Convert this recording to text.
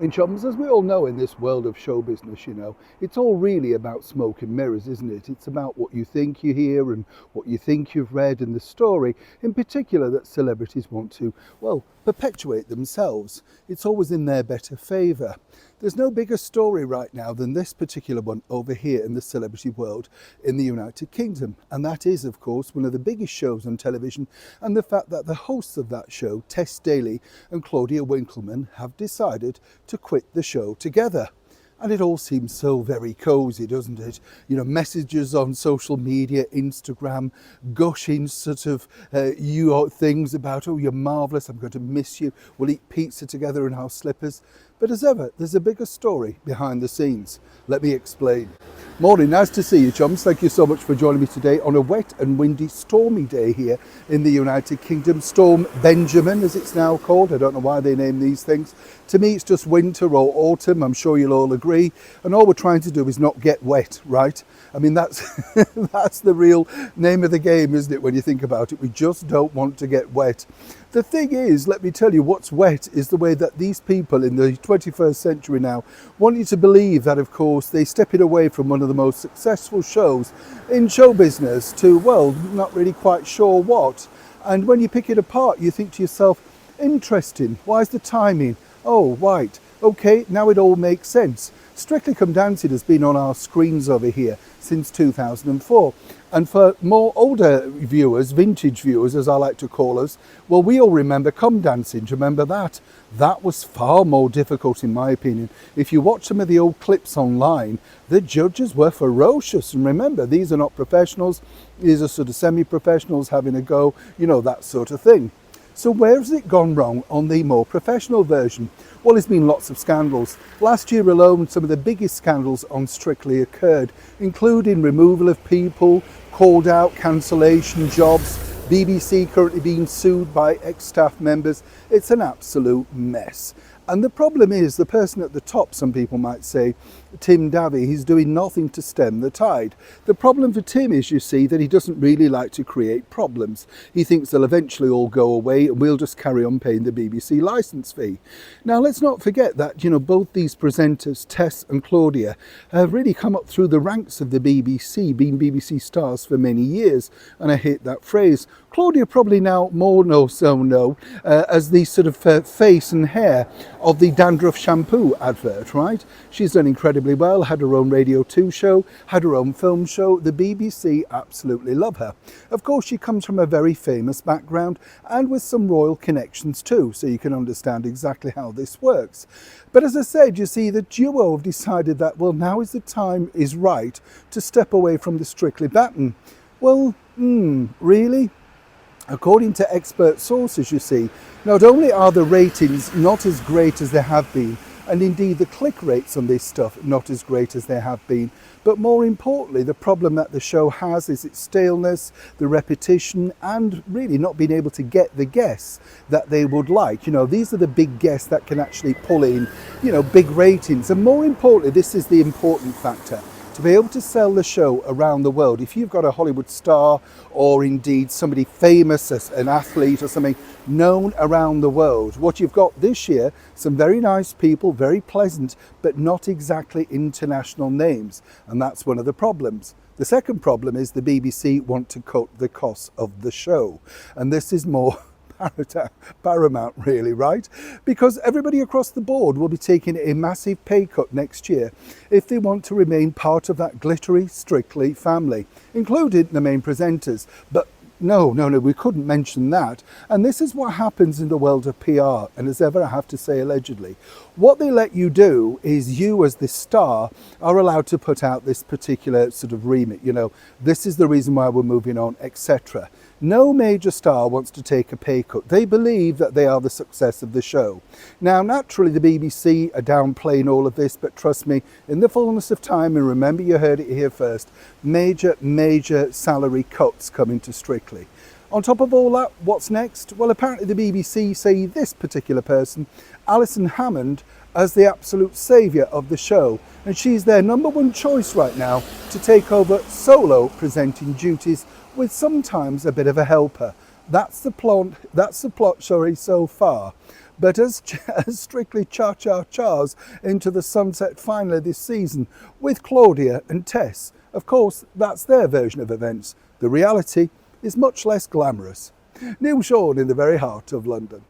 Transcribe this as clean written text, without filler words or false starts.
In chums, as we all know in this world of show business, it's all really about smoke and mirrors, isn't it? It's about what you think you hear and what you think you've read, and the story in particular that celebrities want to, well, perpetuate themselves. It's always in their better favour. There's no bigger story right now than this particular one over here in the celebrity world in the United Kingdom. And that is, of course, one of the biggest shows on television, and the fact that the hosts of that show, Tess Daly and Claudia Winkleman, have decided to quit the show together. And it all seems so very cosy, doesn't it? Messages on social media, Instagram, gushing sort of things about, oh, you're marvellous, I'm going to miss you, we'll eat pizza together in our slippers. But as ever, there's a bigger story behind the scenes. Let me explain. Morning, nice to see you, chums. Thank you so much for joining me today on a wet and windy, stormy day here in the United Kingdom. Storm Benjamin, as it's now called. I don't know why they name these things. To me, it's just winter or autumn. I'm sure you'll all agree. And all we're trying to do is not get wet, right? I mean, that's that's the real name of the game, isn't it, when you think about it? We just don't want to get wet. The thing is, let me tell you, what's wet is the way that these people in the 21st century now want you to believe that, of course, they're stepping away from one of the most successful shows in show business to, well, not really quite sure what. And when you pick it apart, you think to yourself, interesting, why is the timing? Oh, right, okay, now it all makes sense. Strictly Come Dancing has been on our screens over here since 2004. And for more older viewers, vintage viewers as I like to call us, well, we all remember Come Dancing. Do you remember that? That was far more difficult in my opinion. If you watch some of the old clips online, the judges were ferocious. And remember, these are not professionals, these are sort of semi-professionals having a go, that sort of thing. So where has it gone wrong on the more professional version? Well, there's been lots of scandals. Last year alone, some of the biggest scandals on Strictly occurred, including removal of people, called out, cancellation, jobs, BBC currently being sued by ex-staff members. It's an absolute mess. And the problem is the person at the top, some people might say, Tim Davie, he's doing nothing to stem the tide. The problem for Tim is, you see, that he doesn't really like to create problems. He thinks they'll eventually all go away and we'll just carry on paying the BBC licence fee. Now, let's not forget that, both these presenters, Tess and Claudia, have really come up through the ranks of the BBC, been BBC stars for many years. And I hate that phrase. Claudia probably now more known as the sort of face and hair of the dandruff shampoo advert, right? She's done incredibly well, had her own Radio 2 show, had her own film show. The BBC absolutely love her. Of course, she comes from a very famous background and with some royal connections too, so you can understand exactly how this works. But as I said, you see, the duo have decided that, well, now is the time is right to step away from the Strictly baton. Well, really? According to expert sources, you see, not only are the ratings not as great as they have been, and indeed the click rates on this stuff not as great as they have been, but more importantly, the problem that the show has is its staleness, the repetition, and really not being able to get the guests that they would like. These are the big guests that can actually pull in, big ratings. And more importantly, this is the important factor. To be able to sell the show around the world, if you've got a Hollywood star or indeed somebody famous, as an athlete or something known around the world, what you've got this year, some very nice people, very pleasant, but not exactly international names. And that's one of the problems. The second problem is the BBC want to cut the cost of the show. And this is more paramount, really, right? Because everybody across the board will be taking a massive pay cut next year if they want to remain part of that glittery Strictly family, including the main presenters. But no, we couldn't mention that. And this is what happens in the world of PR. And as ever, I have to say, allegedly. What they let you do is you as the star are allowed to put out this particular sort of remit. This is the reason why we're moving on, etc. No major star wants to take a pay cut. They believe that they are the success of the show. Now, naturally, the BBC are downplaying all of this, but trust me, in the fullness of time, and remember you heard it here first, major salary cuts coming to Strictly. On top of all that, what's next? Well, apparently the BBC say this particular person, Alison Hammond, as the absolute saviour of the show. And she's their number one choice right now to take over solo presenting duties with sometimes a bit of a helper. That's the plot, so far. but as Strictly Cha-Cha-Chas into the sunset finally this season with Claudia and Tess. Of course, that's their version of events. The reality is much less glamorous. Neil Sean in the very heart of London.